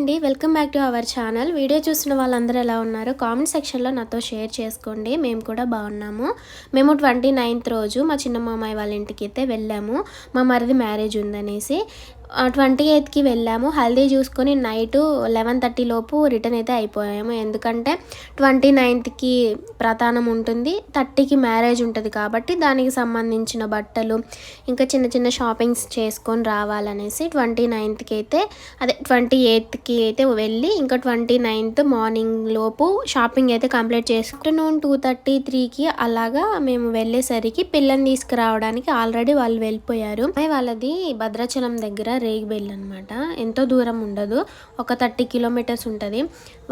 అండి, welcome back to our channel. Video చూస్తున్న వాళ్ళందరూ ఎలా ఉన్నారు? కామెంట్ సెక్షన్లో నాతో షేర్ చేసుకోండి. మేము కూడా బాగున్నాము. మేము 29th రోజు మా చిన్న మామయ్య వాళ్ళ ఇంటికి అయితే వెళ్ళాము. మా మరిది మ్యారేజ్ ఉందనేసి 28కి వెళ్ళాము. హల్దీ చూసుకొని నైట్ 11:30 లోపు రిటర్న్ అయితే అయిపోయాము. ఎందుకంటే 29కి ప్రధానం ఉంటుంది, 30కి మ్యారేజ్ ఉంటుంది కాబట్టి దానికి సంబంధించిన బట్టలు ఇంకా చిన్న చిన్న షాపింగ్స్ చేసుకొని రావాలనేసి 29కి అయితే అదే 28కి అయితే వెళ్ళి ఇంకా 29th మార్నింగ్ లోపు షాపింగ్ అయితే కంప్లీట్ చేసి ఆఫ్టర్నూన్ 2:30-3కి అలాగా మేము వెళ్ళేసరికి పిల్లని తీసుకురావడానికి ఆల్రెడీ వాళ్ళు వెళ్ళిపోయారు. వాళ్ళది భద్రాచలం దగ్గర రేగిబెల్లి అనమాట. ఎంతో దూరం ఉండదు, ఒక 30 కిలోమీటర్స్ ఉంటుంది.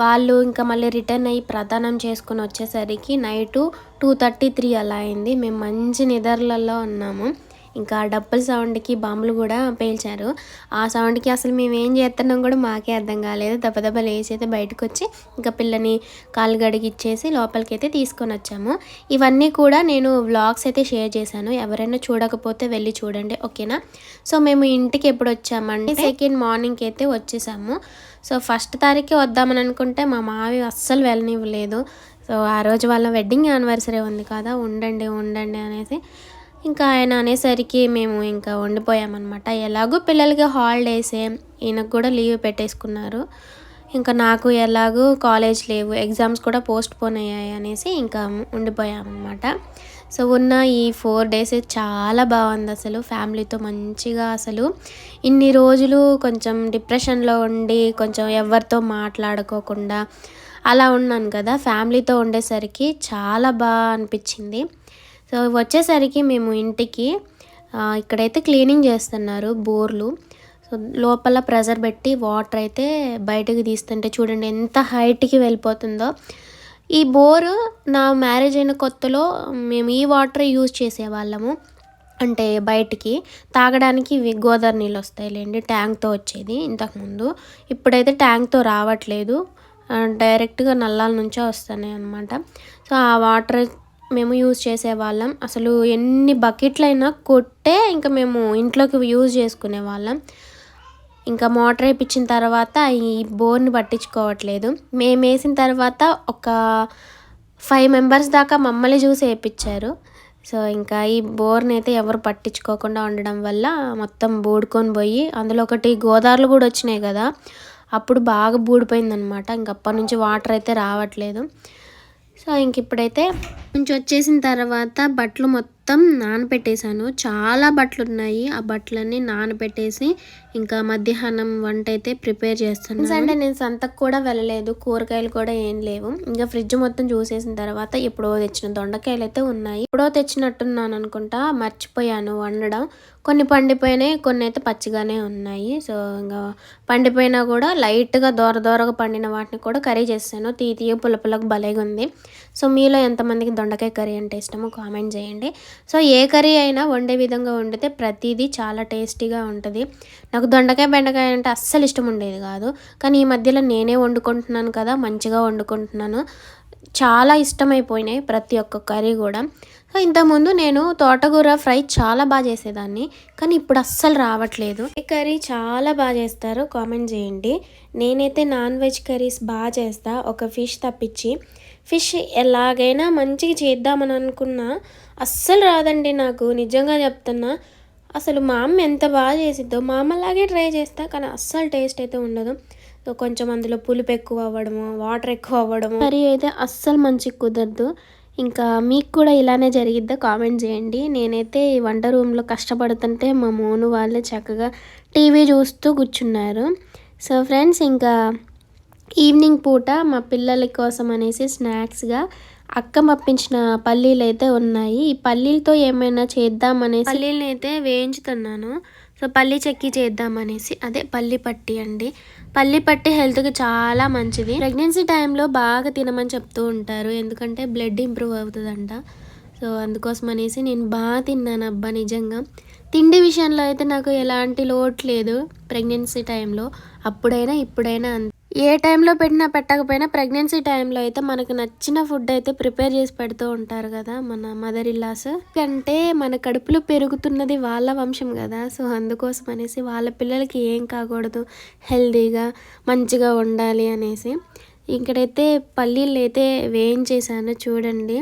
వాళ్ళు ఇంకా మళ్ళీ రిటర్న్ అయ్యి ప్రదానం చేసుకుని వచ్చేసరికి నైటు 2:33 అలా అయింది. మేము మంచి నిద్రలలో ఉన్నాము. ఇంకా డబ్బుల సౌండ్కి బాంబులు కూడా పేల్చారు. ఆ సౌండ్కి అసలు మేము ఏం చేస్తున్నాం కూడా మాకే అర్థం కాలేదు. దెబ్బ లేచి అయితే బయటకు వచ్చి ఇంకా పిల్లని కాళ్ళు గడిగిచ్చేసి లోపలికి అయితే తీసుకొని వచ్చాము. ఇవన్నీ కూడా నేను వ్లాగ్స్ అయితే షేర్ చేశాను, ఎవరైనా చూడకపోతే వెళ్ళి చూడండి, ఓకేనా. సో మేము ఇంటికి ఎప్పుడు వచ్చామంటే సెకండ్ మార్నింగ్కి అయితే వచ్చేసాము. సో 1st తారీఖు వద్దామని అనుకుంటే మా మావి అస్సలు వెళ్ళనివ్వలేదు. సో ఆ రోజు వాళ్ళ వెడ్డింగ్ యానివర్సరీ ఉంది కదా, ఉండండి అనేసి ఇంకా ఆయన అనేసరికి మేము ఇంకా ఉండిపోయామన్నమాట. ఎలాగో పిల్లలకి హాలిడేసే, ఈయనకు కూడా లీవ్ పెట్టేసుకున్నారు. ఇంకా నాకు ఎలాగో కాలేజ్ లేవు, ఎగ్జామ్స్ కూడా పోస్ట్ పోన్ అయ్యాయి అనేసి ఇంకా ఉండిపోయామన్నమాట. సో ఉన్న ఈ 4 days చాలా బాగుంది అసలు, ఫ్యామిలీతో మంచిగా. అసలు ఇన్ని రోజులు కొంచెం డిప్రెషన్లో ఉండి కొంచెం ఎవరితో మాట్లాడుకోకుండా అలా ఉన్నాను కదా, ఫ్యామిలీతో ఉండేసరికి చాలా బాగా అనిపించింది. సో వచ్చేసరికి మేము ఇంటికి ఇక్కడైతే క్లీనింగ్ చేస్తున్నారు బోర్లు. సో లోపల ప్రెజర్ పెట్టి వాటర్ అయితే బయటకు తీస్తుంటే చూడండి ఎంత హైట్కి వెళ్ళిపోతుందో. ఈ బోరు నా మ్యారేజ్ అయిన కొత్తలో మేము ఈ వాటర్ యూజ్ చేసేవాళ్ళము, అంటే బయటికి తాగడానికి గోదావరి నీళ్ళు వస్తాయిలేండి, ట్యాంక్తో వచ్చేది ఇంతకుముందు. ఇప్పుడైతే ట్యాంక్తో రావట్లేదు, డైరెక్ట్గా నల్లాల నుంచే వస్తున్నాయి అన్నమాట. సో ఆ వాటర్ మేము యూజ్ చేసేవాళ్ళం. అసలు ఎన్ని బకెట్లైనా కొట్టే ఇంకా మేము ఇంట్లోకి యూజ్ చేసుకునే వాళ్ళం. ఇంకా మోటార్ వేయించిన తర్వాత ఈ బోర్ని పట్టించుకోవట్లేదు. మేము వేసిన తర్వాత ఒక 5 members దాకా మమ్మల్ని చూసి వేయించారు. సో ఇంకా ఈ బోర్ని అయితే ఎవరు పట్టించుకోకుండా ఉండడం వల్ల మొత్తం బూడుకొని పోయి, అందులో ఒకటి గోదావరిలు కూడా వచ్చినాయి కదా, అప్పుడు బాగా బూడిపోయిందనమాట. ఇంక అప్పటి నుంచి వాటర్ అయితే రావట్లేదు. సో ఇంక ఇప్పుడైతే నుంచి వచ్చేసిన తర్వాత బట్టలు మొత్తం నానబెట్టేశాను. చాలా బట్టలు ఉన్నాయి, ఆ బట్టలన్నీ నానబెట్టేసి ఇంకా మధ్యాహ్నం వంట అయితే ప్రిపేర్ చేస్తున్నాను. అంటే నేను సంతకు కూడా వెళ్ళలేదు, కూరగాయలు కూడా ఏం లేవు. ఇంకా ఫ్రిడ్జ్ మొత్తం చూసేసిన తర్వాత ఎప్పుడో తెచ్చిన దొండకాయలు అయితే ఉన్నాయి. ఎప్పుడో తెచ్చినట్టున్నాను అనుకుంటా, మర్చిపోయాను వండడం. కొన్ని పండిపోయినాయి, కొన్ని అయితే పచ్చిగానే ఉన్నాయి. సో ఇంకా పండిపోయినా కూడా లైట్గా దోరగా పండిన వాటిని కూడా కర్రీ చేస్తాను. తీయ పుల్లపుల్లకు భలేగా ఉంది. సో మీలో ఎంతమందికి దొండకాయ కర్రీ అంటే ఇష్టమో కామెంట్ చేయండి. సో ఏ కర్రీ అయినా వండే విధంగా వండితే ప్రతిదీ చాలా టేస్టీగా ఉంటుంది. నాకు దొండకాయ బెండకాయ అంటే అస్సలు ఇష్టం ఉండేది కాదు, కానీ ఈ మధ్యలో నేనే వండుకుంటున్నాను కదా, మంచిగా వండుకుంటున్నాను. చాలా ఇష్టమైపోయినాయి ప్రతి ఒక్క కర్రీ కూడా. సో ఇంతకుముందు నేను తోటకూర ఫ్రై చాలా బాగా చేసేదాన్ని, కానీ ఇప్పుడు అస్సలు రావట్లేదు. ఏ కర్రీ చాలా బాగా చేస్తారో కామెంట్ చేయండి. నేనైతే నాన్ వెజ్ కర్రీస్ బాగా చేస్తా, ఒక ఫిష్ తప్పించి. ఫిష్ ఎలాగైనా మంచిగా చేద్దామని అనుకున్నా అస్సలు రాదండి నాకు, నిజంగా చెప్తున్నా. అసలు మా అమ్మ ఎంత బాగా చేసిద్దో మా అమ్మలాగే ట్రై చేస్తా, కానీ అస్సలు టేస్ట్ అయితే ఉండదు. సో కొంచెం అందులో పులుపు ఎక్కువ అవ్వడము, వాటర్ ఎక్కువ అవ్వడము, కర్రీ అయితే అస్సలు మంచిగా కుదరదు. ఇంకా మీకు కూడా ఇలానే జరిగిద్దా కామెంట్ చేయండి. నేనైతే ఈ వంట రూమ్లో కష్టపడుతుంటే మా మోను వాళ్ళే చక్కగా టీవీ చూస్తూ కూర్చున్నారు. సో ఫ్రెండ్స్, ఇంకా ఈవినింగ్ పూట మా పిల్లల కోసం అనేసి స్నాక్స్గా అక్క పంపించిన పల్లీలు అయితే ఉన్నాయి. ఈ పల్లీలతో ఏమైనా చేద్దామనేసి పల్లీలను అయితే వేయించుతున్నాను. సో పల్లీ చెక్కి చేద్దామనేసి, అదే పల్లి పట్టి అండి. పల్లి పట్టి హెల్త్కి చాలా మంచిది. ప్రెగ్నెన్సీ టైంలో బాగా తినమని చెప్తూ ఉంటారు, ఎందుకంటే బ్లడ్ ఇంప్రూవ్ అవుతుందంట. సో అందుకోసం అనేసి నేను బాగా తిన్నాను అబ్బా, నిజంగా. తిండి విషయంలో అయితే నాకు ఎలాంటి లోటు లేదు ప్రెగ్నెన్సీ టైంలో, అప్పుడైనా ఇప్పుడైనా ఏ టైంలో పెట్టినా పెట్టకపోయినా ప్రెగ్నెన్సీ టైంలో అయితే మనకు నచ్చిన ఫుడ్ అయితే ప్రిపేర్ చేసి పెడుతూ ఉంటారు కదా మన మదర్ ఇల్లాస్. అంటే మన కడుపులో పెరుగుతున్నది వాళ్ళ వంశం కదా, సో అందుకోసం అనేసి వాళ్ళ పిల్లలకి ఏం కాకూడదు, హెల్తీగా మంచిగా ఉండాలి అనేసి ఇక్కడైతే పల్లీలు అయితే వేయించేసాను చూడండి.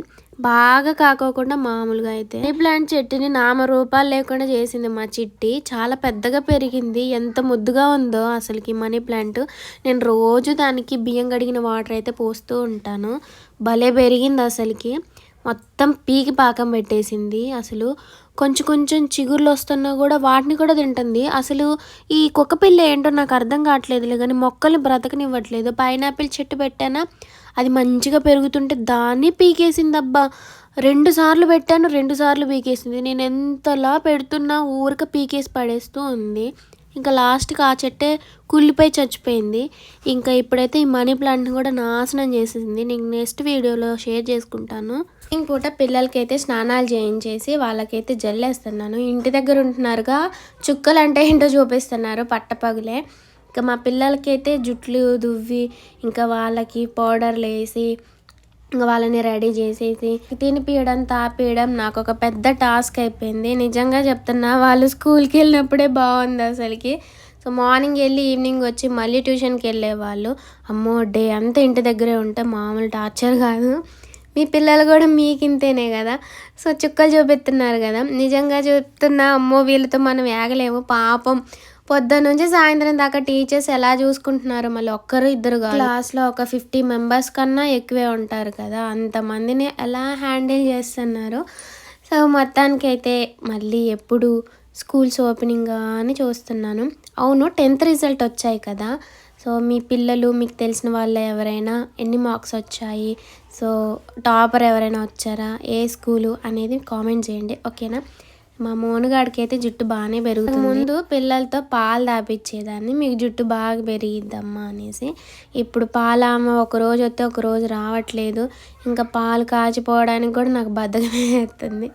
బాగా కాకోకుండా మామూలుగా అయితే మనీ ప్లాంట్ చెట్టుని నామరూపాలు లేకుండా చేసింది మా చిట్టి. చాలా పెద్దగా పెరిగింది, ఎంత ముద్దుగా ఉందో అసలుకి మనీ ప్లాంట్. నేను రోజు దానికి బియ్యం కడిగిన వాటర్ అయితే పోస్తూ ఉంటాను. భలే పెరిగింది అసలుకి, మొత్తం పీకి పాకం పెట్టేసింది. అసలు కొంచెం కొంచెం చిగుర్లు వస్తున్నా కూడా వాటిని కూడా తింటుంది. అసలు ఈ కుక్కపిల్ల ఏంటో నాకు అర్థం కావట్లేదులే కానీ మొక్కల్ని బ్రతకనివ్వట్లేదు. పైనాపిల్ చెట్టు పెట్టానా, అది మంచిగా పెరుగుతుంటే దాన్ని పీకేసిందబ్బా. 2 సార్లు పెట్టాను, 2 సార్లు పీకేసింది. నేను ఎంతలా పెడుతున్నా ఊరిక పీకేసి పడేస్తూ ఉంది. ఇంకా లాస్ట్కి ఆ చెట్టే కుళ్ళిపోయి చచ్చిపోయింది. ఇంకా ఇప్పుడైతే ఈ మనీ ప్లాంట్ని కూడా నాశనం చేసింది. నేను నెక్స్ట్ వీడియోలో షేర్ చేసుకుంటాను. ఇంకూట పిల్లలకైతే స్నానాలు చేయించేసి వాళ్ళకైతే జల్లేస్తున్నాను. ఇంటి దగ్గర ఉంటున్నారుగా, చుక్కలు అంటే ఏంటో చూపిస్తున్నారు పట్టపగులే. ఇంకా మా పిల్లలకైతే జుట్లు దువ్వి ఇంకా వాళ్ళకి పౌడర్లు వేసి ఇంకా వాళ్ళని రెడీ చేసేసి తినిపియడం తాపియడం నాకు ఒక పెద్ద టాస్క్ అయిపోయింది. నిజంగా చెప్తున్నా, వాళ్ళు స్కూల్కి వెళ్ళినప్పుడే బాగుంది అసలుకి. సో మార్నింగ్ వెళ్ళి ఈవినింగ్ వచ్చి మళ్ళీ ట్యూషన్కి వెళ్ళేవాళ్ళు. అమ్మో, డే అంతా ఇంటి దగ్గరే ఉంటే మామూలు టార్చర్ కాదు. మీ పిల్లలు కూడా మీకింతేనే కదా. సో చుక్కలు చూపిస్తున్నారు కదా, నిజంగా చెప్తున్నా అమ్మో వీళ్ళతో మనం వేగలేము పాపం. పొద్దున్న నుంచి సాయంత్రం దాకా టీచర్స్ ఎలా చూసుకుంటున్నారు, మళ్ళీ ఒక్కరు ఇద్దరు క్లాస్లో ఒక 50 మెంబర్స్ కన్నా ఎక్కువే ఉంటారు కదా, అంతమందిని ఎలా హ్యాండిల్ చేస్తున్నారు. సో మొత్తానికైతే మళ్ళీ ఎప్పుడు స్కూల్స్ ఓపెనింగ్ అని చూస్తున్నాను. అవును, 10th రిజల్ట్ వచ్చాయి కదా. సో మీ పిల్లలు మీకు తెలిసిన వాళ్ళు ఎవరైనా ఎన్ని మార్క్స్ వచ్చాయి, సో టాపర్ ఎవరైనా వచ్చారా, ఏ స్కూలు అనేది కామెంట్ చేయండి, ఓకేనా. మా మోనుగాడికి అయితే జుట్టు బాగానే పెరుగుతుంది. ముందు పిల్లలతో పాలు తాపించేదాన్ని, మీకు జుట్టు బాగా పెరిగిద్దమ్మా అనేసి. ఇప్పుడు పాలు ఆమె ఒకరోజు వస్తే ఒకరోజు రావట్లేదు. ఇంకా పాలు కాచిపోవడానికి కూడా నాకు బద్ధకమే వేస్తుంది.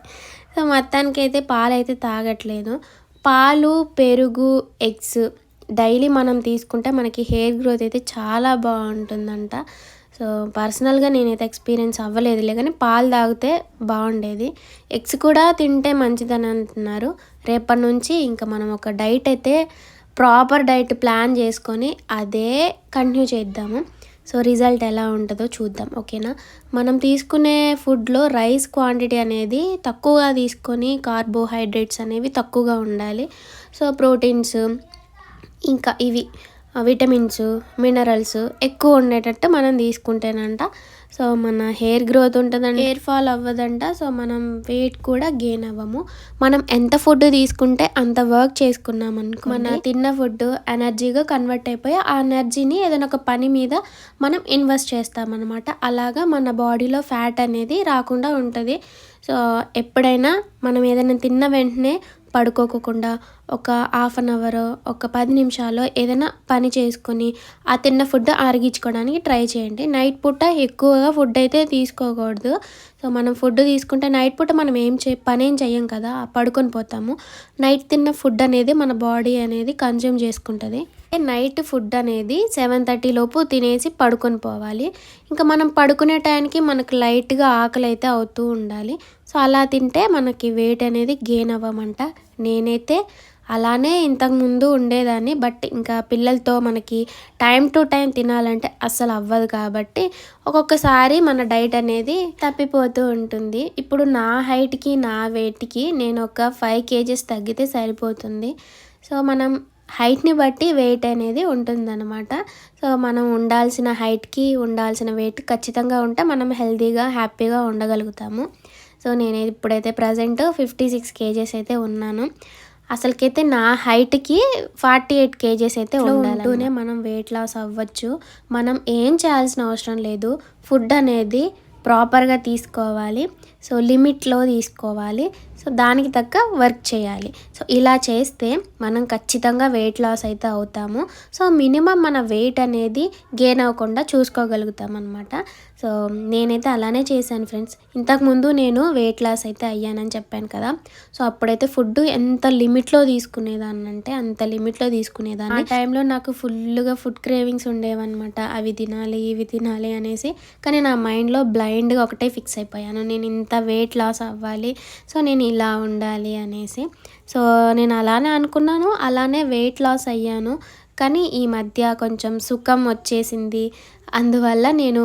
సో మొత్తానికైతే పాలు అయితే తాగట్లేదు. పాలు, పెరుగు, ఎగ్స్ డైలీ మనం తీసుకుంటే మనకి హెయిర్ గ్రోత్ అయితే చాలా బాగుంటుందంట. సో పర్సనల్గా నేనైతే ఎక్స్పీరియన్స్ అవ్వలేదులే కానీ పాలు తాగితే బాగుండేది. ఎగ్స్ కూడా తింటే మంచిదని అంటున్నారు. రేపటి నుంచి ఇంకా మనం ఒక డైట్ అయితే ప్రాపర్ డైట్ ప్లాన్ చేసుకొని అదే కంటిన్యూ చేద్దాము. సో రిజల్ట్ ఎలా ఉంటుందో చూద్దాం, ఓకేనా. మనం తీసుకునే ఫుడ్లో రైస్ క్వాంటిటీ అనేది తక్కువగా తీసుకొని కార్బోహైడ్రేట్స్ అనేవి తక్కువగా ఉండాలి. సో ప్రోటీన్స్ ఇంకా ఇవి విటమిన్స్, మినరల్స్ ఎక్కువ ఉండేటట్టు మనం తీసుకుంటేనంట సో మన హెయిర్ గ్రోత్ ఉంటుందండి, హెయిర్ ఫాల్ అవ్వదంట. సో మనం వెయిట్ కూడా గెయిన్ అవ్వము. మనం ఎంత ఫుడ్ తీసుకుంటే అంత వర్క్ చేసుకున్నాం అనుకో, మన తిన్న ఫుడ్ ఎనర్జీగా కన్వర్ట్ అయిపోయి ఆ ఎనర్జీని ఏదైనా ఒక పని మీద మనం ఇన్వెస్ట్ చేస్తామన్నమాట. అలాగా మన బాడీలో ఫ్యాట్ అనేది రాకుండా ఉంటుంది. సో ఎప్పుడైనా మనం ఏదైనా తిన్న వెంటనే పడుకోకుండా ఒక 1/2 అవర్, ఒక 10 నిమిషాలు ఏదైనా పని చేసుకొని ఆ తిన్న ఫుడ్ అరిగించుకోవడానికి ట్రై చేయండి. నైట్ పూట ఎక్కువగా ఫుడ్ అయితే తీసుకోకూడదు. సో మనం ఫుడ్ తీసుకుంటే నైట్ పూట మనం పని ఏం చెయ్యం కదా, పడుకొని పోతాము. నైట్ తిన్న ఫుడ్ అనేది మన బాడీ అనేది కన్జ్యూమ్ చేసుకుంటుంది. నైట్ ఫుడ్ అనేది 7:30 లోపు తినేసి పడుకొని పోవాలి. ఇంకా మనం పడుకునే టైంకి మనకు లైట్గా ఆకలి అయితే అవుతూ ఉండాలి. సో అలా తింటే మనకి వెయిట్ అనేది గెయిన్ అవ్వమంట. నేనైతే అలానే ఇంతకుముందు ఉండేదాన్ని, బట్ ఇంకా పిల్లలతో మనకి టైం టు టైం తినాలంటే అస్సలు అవ్వదు కాబట్టి ఒక్కొక్కసారి మన డైట్ అనేది తప్పిపోతూ ఉంటుంది. ఇప్పుడు నా హైట్కి నా వెయిట్కి నేను ఒక 5 kgs తగ్గితే సరిపోతుంది. సో మనం హైట్ని బట్టి వెయిట్ అనేది ఉంటుందన్నమాట. సో మనం ఉండాల్సిన హైట్కి ఉండాల్సిన వెయిట్ ఖచ్చితంగా ఉంటే మనం హెల్తీగా హ్యాపీగా ఉండగలుగుతాము. సో నేను ఇప్పుడైతే ప్రజెంట్ 56 kgs అయితే ఉన్నాను. అసలుకైతే నా హైట్కి 48 kgs అయితే ఉండాలంటూనే మనం వెయిట్ లాస్ అవ్వచ్చు. మనం ఏం చేయాల్సిన అవసరం లేదు. ఫుడ్ అనేది ప్రాపర్గా తీసుకోవాలి. సో లిమిట్లో తీసుకోవాలి. సో దానికి తగ్గ వర్క్ చేయాలి. సో ఇలా చేస్తే మనం ఖచ్చితంగా వెయిట్ లాస్ అయితే అవుతాము. సో మినిమం మన వెయిట్ అనేది గెయిన్ అవ్వకుండా చూసుకోగలుగుతాం అనమాట. సో నేనైతే అలానే చేశాను ఫ్రెండ్స్. ఇంతకుముందు నేను వెయిట్ లాస్ అయితే అయ్యానని చెప్పాను కదా. సో అప్పుడైతే ఫుడ్ ఎంత లిమిట్లో తీసుకునేదాన్ని అంటే అంత లిమిట్లో తీసుకునేదాన్ని. ఆ టైంలో నాకు ఫుల్గా ఫుడ్ క్రేవింగ్స్ ఉండేవన్నమాట. అవి తినాలి ఇవి తినాలి అనేసి. కానీ నా మైండ్లో బ్లైండ్గా ఒకటే ఫిక్స్ అయిపోయాను, నేను ఇంత వెయిట్ లాస్ అవ్వాలి, సో నేను ఇలా ఉండాలి అనేసి. సో నేను అలానే అనుకున్నాను, అలానే వెయిట్ లాస్ అయ్యాను. కానీ ఈ మధ్య కొంచెం సుఖం వచ్చేసింది. అందువల్ల నేను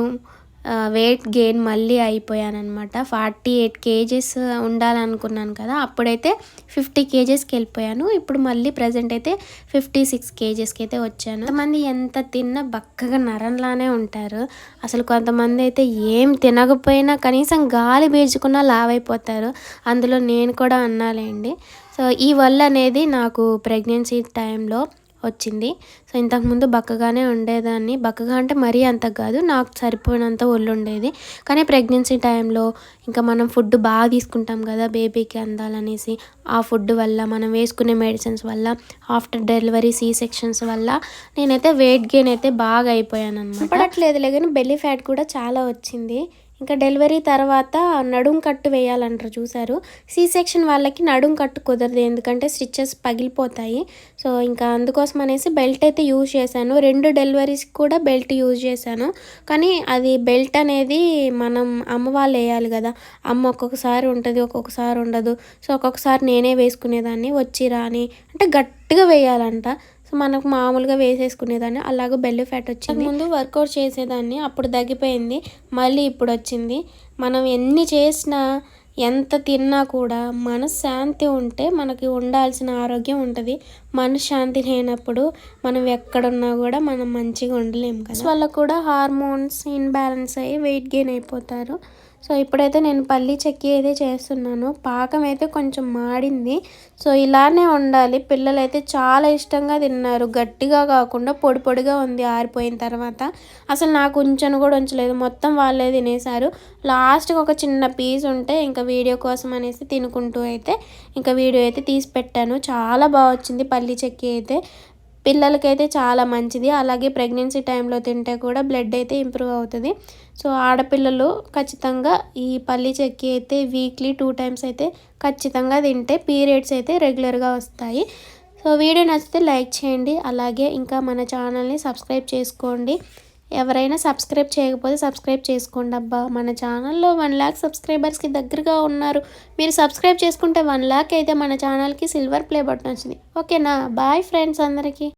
వెయిట్ గెయిన్ మళ్ళీ అయిపోయానమాట. 48 కేజెస్ ఉండాలనుకున్నాను కదా, అప్పుడైతే 50 కేజెస్కి వెళ్ళిపోయాను. ఇప్పుడు మళ్ళీ ప్రజెంట్ అయితే 56 కేజెస్కి అయితే వచ్చాను. కొంతమంది ఎంత తిన్నా బక్కగా నరంలానే ఉంటారు. అసలు కొంతమంది అయితే ఏం తినకపోయినా కనీసం గాలి పీల్చుకున్నా లావైపోతారు. అందులో నేను కూడా అన్నాలేండి. సో ఈ వల్ల అనేది నాకు ప్రెగ్నెన్సీ టైంలో వచ్చింది. సో ఇంతకుముందు బక్కగానే ఉండేదాన్ని. బక్కగా అంటే మరీ అంత కాదు, నాకు సరిపోయినంత ఒళ్ళు ఉండేది. కానీ ప్రెగ్నెన్సీ టైంలో ఇంకా మనం ఫుడ్ బాగా తీసుకుంటాం కదా బేబీకి అందాలనేసి, ఆ ఫుడ్ వల్ల మనం వేసుకునే మెడిసిన్స్ వల్ల, ఆఫ్టర్ డెలివరీ సీ సెక్షన్స్ వల్ల నేనైతే వెయిట్ గెయిన్ అయితే బాగా అయిపోయాను అనమాట. పడట్లేదులే కానీ బెల్లీ ఫ్యాట్ కూడా చాలా వచ్చింది. ఇంకా డెలివరీ తర్వాత నడుం కట్టు వేయాలంటారు చూసారు. సీ సెక్షన్ వాళ్ళకి నడుం కట్టు కుదరదు, ఎందుకంటే స్టిచెస్ పగిలిపోతాయి. సో ఇంకా అందుకోసం అనేసి బెల్ట్ అయితే యూజ్ చేశాను. 2 డెలివరీస్కి కూడా బెల్ట్ యూజ్ చేశాను. కానీ అది బెల్ట్ అనేది మనం అమ్మ వాళ్ళు వేయాలి కదా, అమ్మ ఒక్కొక్కసారి ఉంటుంది ఒక్కొక్కసారి ఉండదు. సో ఒక్కొక్కసారి నేనే వేసుకునేదాన్ని, వచ్చి రాని అంటే గట్టిగా వేయాలంట. సో మనకు మామూలుగా వేసేసుకునేదాన్ని. అలాగే బెల్లీ ఫ్యాట్ వచ్చింది. ముందు వర్కౌట్ చేసేదాన్ని, అప్పుడు తగ్గిపోయింది, మళ్ళీ ఇప్పుడు వచ్చింది. మనం ఎన్ని చేసినా ఎంత తిన్నా కూడా మనశ్శాంతి ఉంటే మనకి ఉండాల్సిన ఆరోగ్యం ఉంటుంది. మనశ్శాంతి లేనప్పుడు మనం ఎక్కడున్నా కూడా మనం మంచిగా ఉండలేము కదా. వల్ల కూడా హార్మోన్స్ ఇన్బ్యాలెన్స్ అయ్యి వెయిట్ గెయిన్ అయిపోతారు. సో ఇప్పుడైతే నేను పల్లీ చెక్కి అయితే చేస్తున్నాను. పాకం అయితే కొంచెం మాడింది. సో ఇలానే ఉండాలి. పిల్లలు అయితే చాలా ఇష్టంగా తిన్నారు. గట్టిగా కాకుండా పొడి పొడిగా ఉంది ఆరిపోయిన తర్వాత. అసలు నాకు ఉంచను కూడా ఉంచలేదు, మొత్తం వాళ్ళే తినేశారు. లాస్ట్కి ఒక చిన్న పీస్ ఉంటే ఇంకా వీడియో కోసం అనేసి తినుకుంటూ అయితే ఇంకా వీడియో అయితే తీసి పెట్టాను. చాలా బాగా వచ్చింది పల్లీ చెక్కి అయితే. పిల్లలకైతే చాలా మంచిది. అలాగే ప్రెగ్నెన్సీ టైంలో తింటే కూడా బ్లడ్ అయితే ఇంప్రూవ్ అవుతుంది. సో ఆడపిల్లలు ఖచ్చితంగా ఈ పల్లీ చెక్కి అయితే వీక్లీ 2 టైమ్స్ అయితే ఖచ్చితంగా తింటే పీరియడ్స్ అయితే రెగ్యులర్గా వస్తాయి. సో వీడియో నచ్చితే లైక్ చేయండి. అలాగే ఇంకా మన ఛానల్ని సబ్స్క్రైబ్ చేసుకోండి. ఎవరైనా సబ్స్క్రైబ్ చేయకపోతే సబ్స్క్రైబ్ చేసుకోండి అబ్బా. మన ఛానల్లో 1 lakh సబ్స్క్రైబర్స్కి దగ్గరగా ఉన్నారు. మీరు సబ్స్క్రైబ్ చేసుకుంటే 1 lakh అయితే మన ఛానల్కి సిల్వర్ ప్లే బటన్ వచ్చింది. ఓకేనా? బాయ్ ఫ్రెండ్స్ అందరికీ.